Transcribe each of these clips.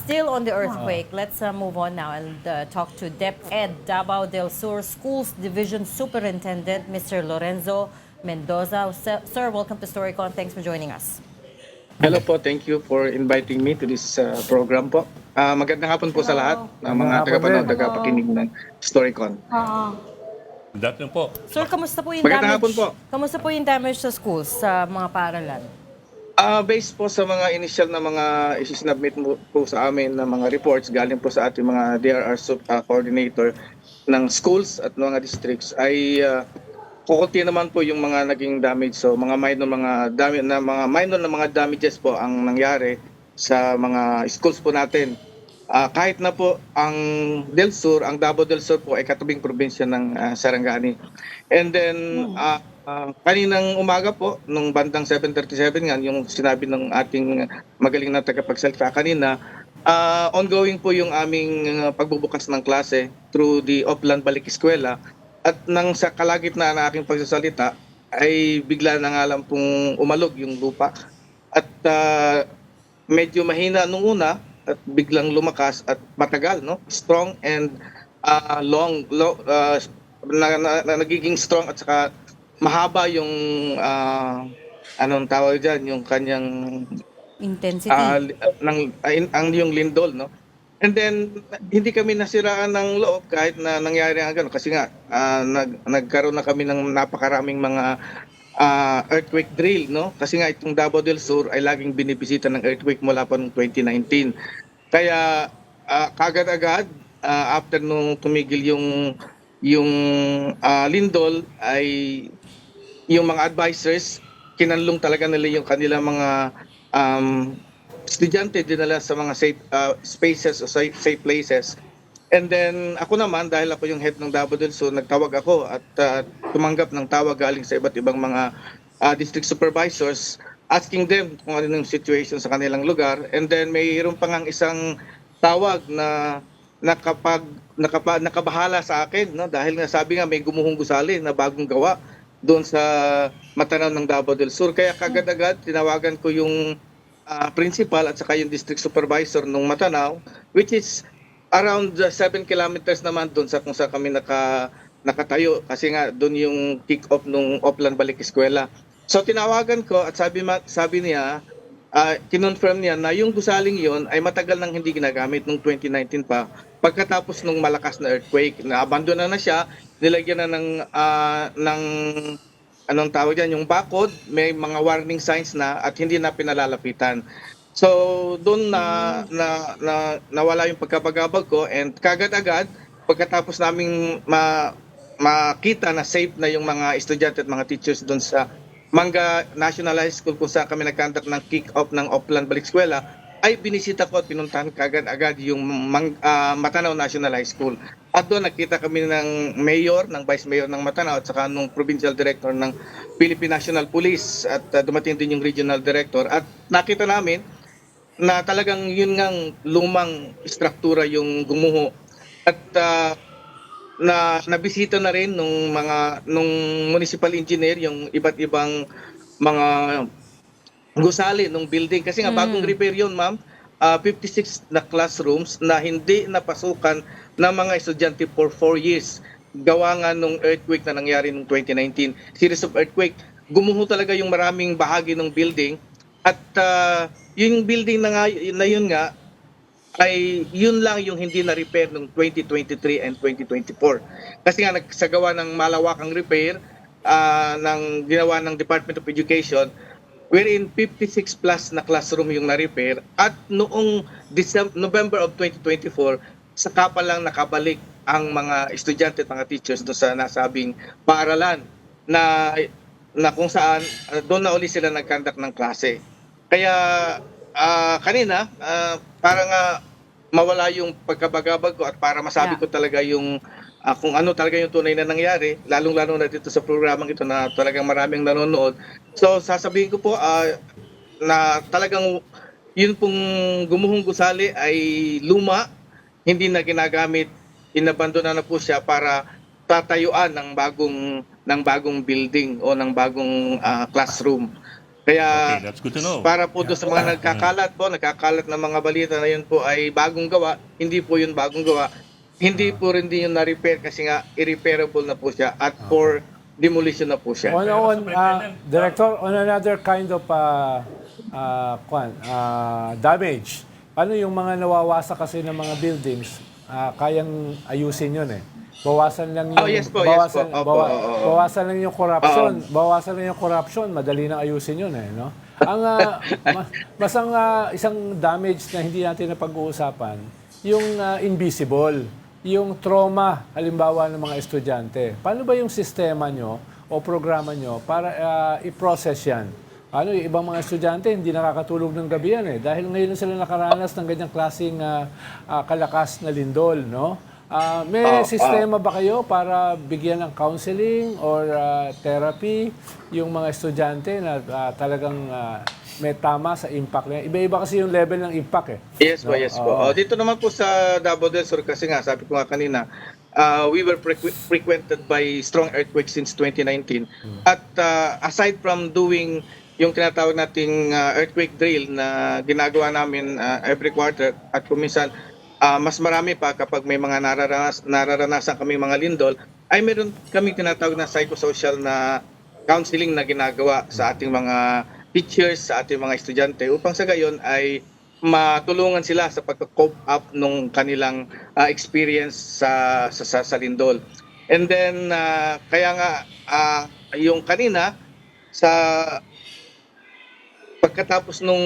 Still on the earthquake, let's move on now and talk to DepEd Davao del Sur Schools Division Superintendent, Mr. Lorenzo Mendoza. Sir, welcome to Storycon. Thanks for joining us. Hello po, thank you for inviting me to this program po. Magandang hapon po sa lahat ng mga tagapanood, tagapakinig ng Storycon. Good afternoon po. Sir, kamusta po yung Magandang damage? hapon po. Kamusta po yung damage sa schools, sa mga paaralan? Based po sa mga initial na mga isinubmit po sa amin na mga reports galing po sa ating mga DRR coordinator ng schools at mga districts ay kukunti naman po yung mga naging damage. So mga minor na mga damages po ang nangyari sa mga schools po natin. Kahit na po ang Del Sur, ang Davao del Sur po ay katubing probinsya ng Sarangani. And then kaninang umaga po, nung bandang 7:37 nga, yung sinabi ng ating magaling na tagapagsalita kanina, ongoing po yung aming pagbubukas ng klase through the Oplan Balik Eskwela. At nang sa kalagitnaan ng aking pagsasalita, ay bigla na nga lang pong umalog yung lupa. At medyo mahina nung una, at biglang lumakas at matagal, no? Strong and nagiging strong at saka mahaba yung anong tawag diyan, yung kanyang Intensity. yung lindol, no? And then hindi kami nasiraan ng loob kahit na nangyari ang gano'n kasi nga nagkaroon na kami ng napakaraming mga earthquake drill, no? Kasi nga itong Davao del Sur ay laging binibisita ng earthquake mula pa noong 2019. Kaya kagad-agad after nung tumigil yung lindol ay yung mga advisors kinanlong talaga nila yung kanilang mga estudyante dinala sa mga safe spaces o safe places. And then ako naman, dahil ako yung head ng Davao del Sur, nagtawag ako at tumanggap ng tawag galing sa iba't ibang mga district supervisors asking them kung ano yung situation sa kanilang lugar. And then mayroon pa ngang isang tawag na nakabahala sa akin, no? Dahil nga sabi nga may gumuhong gusali na bagong gawa doon sa Matanaw ng Davao del Sur. Kaya kagad-agad tinawagan ko yung principal at saka yung district supervisor ng Matanaw, which is around 7 kilometers naman doon sa kung saan kami nakatayo kasi nga doon yung kick-off nung Oplan Balik Eskwela. So tinawagan ko at sabi niya, kinonfirm niya na yung gusaling yon ay matagal nang hindi ginagamit nung 2019 pa. Pagkatapos nung malakas na earthquake, na-abandon na siya, nilagyan na ng anong tawag diyan, yung bakod, may mga warning signs na at hindi na pinalalapitan. So doon nawala yung pagkabagabag ko and kagad-agad pagkatapos naming makita na safe na yung mga estudyante at mga teachers doon sa Manga National High School kung saan kami nagkandak ng kick-off ng Oplan Balik Eskwela, ay binisita ko at pinuntahan kagad-agad yung Matanaw National High School. At doon nakita kami ng mayor, ng vice mayor ng Matanaw at saka nung provincial director ng Philippine National Police at dumating din yung regional director. At nakita namin na talagang yun ngang lumang struktura yung gumuho. At nabisita na rin nung municipal engineer yung iba't ibang mga gusali nung building kasi nga bagong repair yun, ma'am. 56 na classrooms na hindi napasukan ng mga estudyante for 4 years. Gawa nga nung earthquake na nangyari nung 2019, series of earthquake. Gumuho talaga yung maraming bahagi ng building at yung building na yun nga ay yun lang yung hindi na-repair noong 2023 and 2024. Kasi nga nagsagawa ng malawakang repair ng ginawa ng Department of Education wherein 56 plus na classroom yung na-repair at noong November of 2024 saka pa lang nakabalik ang mga estudyante at mga teachers doon sa nasabing paaralan na kung saan doon na uli sila nag-conduct ng klase. Kaya kanina para nga mawala yung pagkabagabag ko at para masabi ko talaga yung kung ano talaga yung tunay na nangyari, lalong-lalo na dito sa programang ito na talagang maraming nanonood. So sasabihin ko po na talagang yun pong gumuhong gusali ay luma, hindi na ginagamit, inabandona na po siya para tatayuan ng bagong building o ng bagong classroom. Kaya Okay, that's good to know. para po doon sa mga nagkakalat na mga balita na yun po ay bagong gawa, hindi po yun bagong gawa. Hindi po rin din yun na-repair kasi nga irrepairable na po siya at for demolition na po siya. Director, on another kind of damage, paano yung mga nawawasa kasi ng mga buildings, kayang ayusin yun eh. Bawasan lang yung Yes po, yes po. Opo, bawasan lang yung corruption. Bawasan lang yung corruption, madali nang ayusin yun eh, no? Ang isang damage na hindi natin napag-uusapan, yung invisible, yung trauma halimbawa ng mga estudyante. Paano ba yung sistema nyo o programa nyo para i-process yan? Yung ibang mga estudyante hindi nakakatulog ng gabi yan eh. Dahil ngayon sila nakaranas ng ganyang klaseng kalakas na lindol, no? May sistema ba kayo para bigyan ng counseling or therapy yung mga estudyante na talagang may tama sa impact niya? Iba-iba kasi yung level ng impact eh. Yes po, yes po. Dito naman po sa Davao del Sur kasi nga, sabi ko nga kanina, we were frequented by strong earthquakes since 2019. At aside from doing yung tinatawag nating earthquake drill na ginagawa namin every quarter at kuminsan mas marami pa kapag may mga nararanasan kami mga lindol, ay meron kami tinatawag na psychosocial na counseling na ginagawa sa ating mga teachers, sa ating mga estudyante upang sa gayon ay matulungan sila sa pag-cope up nung kanilang experience sa lindol. And then kaya nga yung kanina sa pagkatapos nung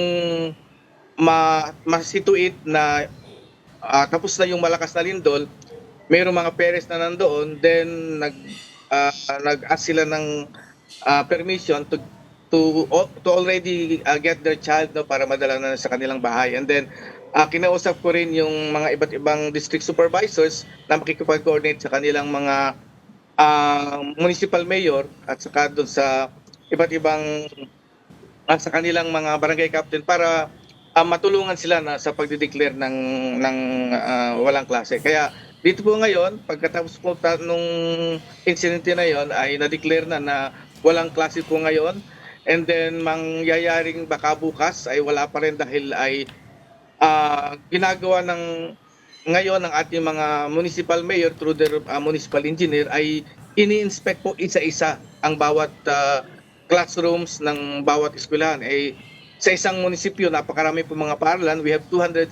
ma-situate na tapos na yung malakas na lindol, mayroong mga parents na nandoon, then nag-ask sila ng permission to already get their child para madala na sa kanilang bahay. And then kinausap ko rin yung mga iba't ibang district supervisors na makikipag-coordinate sa kanilang mga municipal mayor at saka doon sa iba't ibang sa kanilang mga barangay captain para matulungan sila na sa pagde-declare ng walang klase. Kaya dito po ngayon, pagkatapos po nung incident na yon ay na-declare na walang klase po ngayon. And then mangyayaring baka bukas ay wala pa rin dahil ay ginagawa ngayon ng ating mga municipal mayor through their municipal engineer ay ini-inspect po isa-isa ang bawat classrooms ng bawat eskwelahan. Sa isang munisipyo, napakarami po mga paaralan. We have 263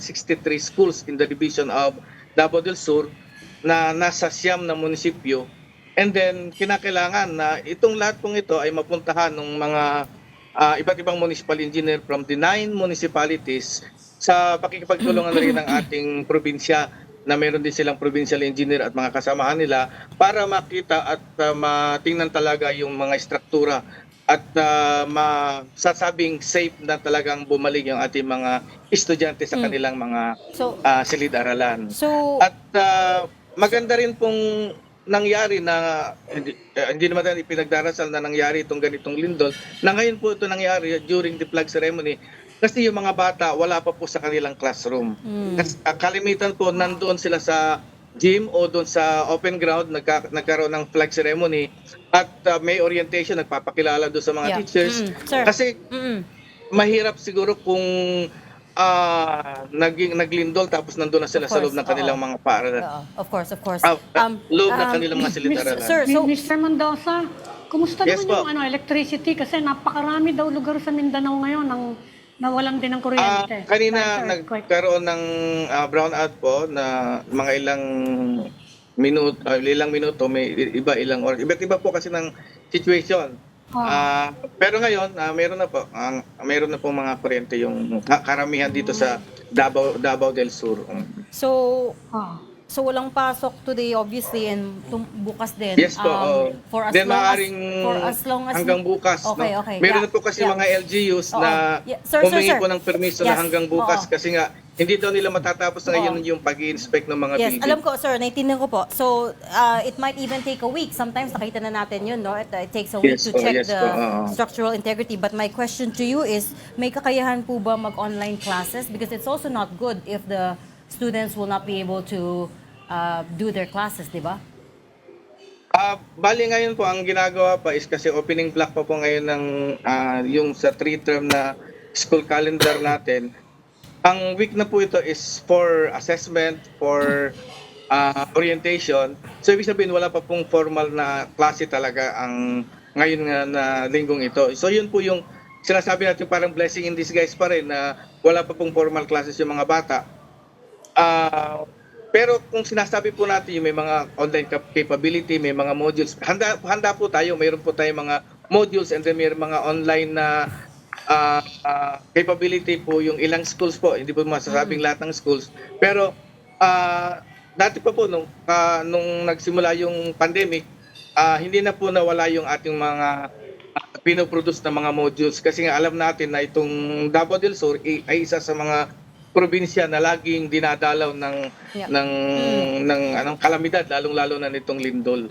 schools in the division of Davao del Sur na nasa siyam na munisipyo. And then, kinakailangan na itong lahat pong ito ay mapuntahan ng mga iba't ibang municipal engineer from the 9 municipalities sa pakikipagtulungan rin ng ating probinsya na meron din silang provincial engineer at mga kasamahan nila para makita at matingnan talaga yung mga struktura at masasabing safe na talagang bumalik yung ating mga estudyante sa kanilang mga silid-aralan. At maganda rin pong nangyari na hindi naman tayo ipinagdarasal na nangyari itong ganitong lindol, na ngayon po ito nangyari during the flag ceremony kasi yung mga bata wala pa po sa kanilang classroom. Kasi kalimitan po nandoon sila sa gym o doon sa open ground nagkaroon ng flag ceremony at may orientation, nagpapakilala doon sa mga teachers. Kasi mahirap siguro kung naglindol tapos nandoon na sila sa loob ng kanilang mga paaralan. Of course. Loob ng kanilang mga silid-aralan. Sir, so Mr. Mendoza, kumusta Yes naman po. yung electricity? Kasi napakarami daw lugar sa Mindanao ngayon ng nawalan din ng kuryente. Kanina Dahil sa earthquake. nagkaroon ng brownout po na mga ilang minuto, may ilang oras. Iba't iba po kasi ng situation. Pero ngayon, meron na po mga kuryente yung karamihan dito sa Davao del Sur. So walang pasok today obviously and bukas din. Yes po. For as Then long maaaring as long as hanggang bukas. Okay, no? okay. Meron na po kasi mga LGUs na humingi po ng permiso na hanggang bukas kasi nga hindi daw nila matatapos na ngayon yung pag-i-inspect ng mga Yes, building. alam ko, sir, naiintindihan ko po. So, it might even take a week. Sometimes nakita na natin yun, no? It takes a week Yes to po, check yes the po, structural integrity. But my question to you is, may kakayahan po ba mag-online classes? Because it's also not good if the students will not be able to do their classes, di ba? Bali ngayon po, ang ginagawa pa is kasi opening block pa po ngayon ng yung sa 3-term na school calendar natin. Ang week na po ito is for assessment, for orientation. So ibig sabihin wala pa pong formal na klase talaga ang ngayon nga na linggong ito. So yun po yung sinasabi natin parang blessing in disguise pa rin na wala pa pong formal classes yung mga bata. Pero kung sinasabi po natin yung may mga online capability, may mga modules, handa po tayo, mayroon po tayong mga modules and then may mga online na capability po yung ilang schools po. Hindi po masasabing lahat ng schools. Pero dati pa po nung nagsimula yung pandemic, hindi na po nawala yung ating mga pinoproduce na mga modules kasi nga alam natin na itong Davao del Sur ay isa sa mga probinsya na laging dinadalaw ng anong kalamidad lalong-lalo na nitong lindol.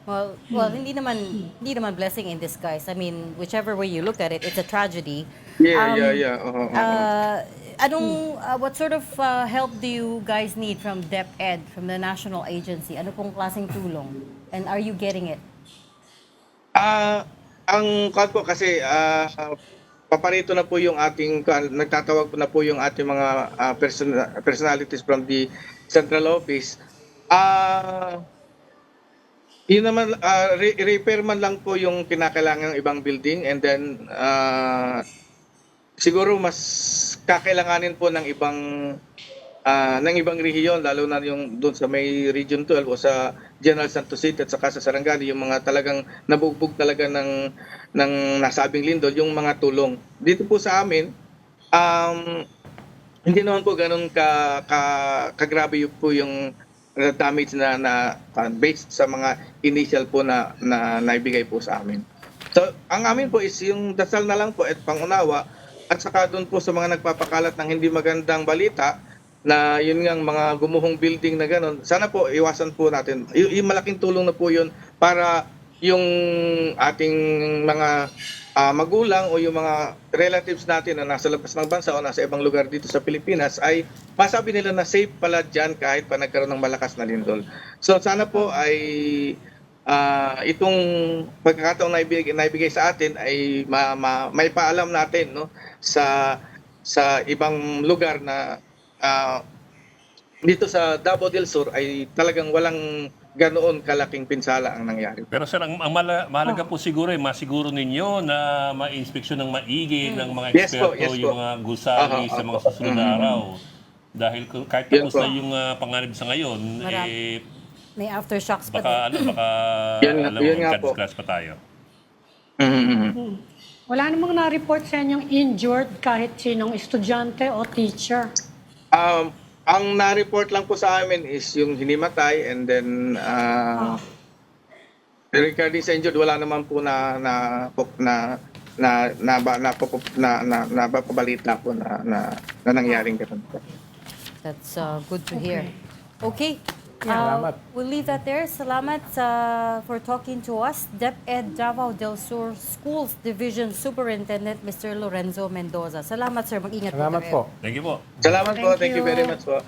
Well, hindi naman blessing in disguise. I mean, whichever way you look at it, it's a tragedy. Yeah. What sort of help do you guys need from DepEd, from the national agency? Ano pong klaseng tulong? And are you getting it? Ang call po kasi paparito na po yung ating nagtatawag na po yung ating mga personalities from the central office. Yun naman repair man lang po yung kinakailangan ng ibang building and then siguro mas kakailanganin po ng ibang rehiyon lalo na yung doon sa may Region 12 o sa General Santos City at saka sa Sarangani yung mga talagang nabugbog talaga ng nasabing lindol yung mga tulong. Dito po sa amin hindi naman po ganoon kagrabe po yung damage na based sa mga initial po na naibigay po sa amin. So ang amin po is yung dasal na lang po at pangunawa at saka doon po sa mga nagpapakalat ng hindi magandang balita na yun ngang mga gumuhong building na gano'n, sana po iwasan po natin. Yung malaking tulong na po yun para yung ating mga magulang o yung mga relatives natin na nasa labas ng bansa o nasa ibang lugar dito sa Pilipinas ay masabi nila na safe pala dyan kahit pa nagkaroon ng malakas na lindol. So sana po ay itong pagkakataong naibigay sa atin ay may paalam natin no sa ibang lugar na dito sa Davao del Sur ay talagang walang ganoon kalaking pinsala ang nangyari. Pero sir, ang mahalaga po siguro ay masiguro ninyo na ma-inspeksyon ng maigi ng mga Yes po, eksperto yes po. yung mga gusali sa mga susunod na araw. Dahil kahit Yun tapos po. na yung panganib sa ngayon, May aftershocks pa baka Yun nga po. class pa tayo. Wala namang na-report sa inyong injured kahit sinong estudyante o teacher. Ang na-report lang po sa amin is yung hinimatay and then regarding sa injured wala naman po na napabalita po na nangyaring ganun po. That's good to hear. Okay. Salamat. We'll leave that there. Salamat for talking to us. DepEd Davao del Sur Schools Division Superintendent Mr. Lorenzo Mendoza. Salamat sir. Mag-ingat Salamat po. po. Thank you po. Salamat po. Thank Thank you you. very much po.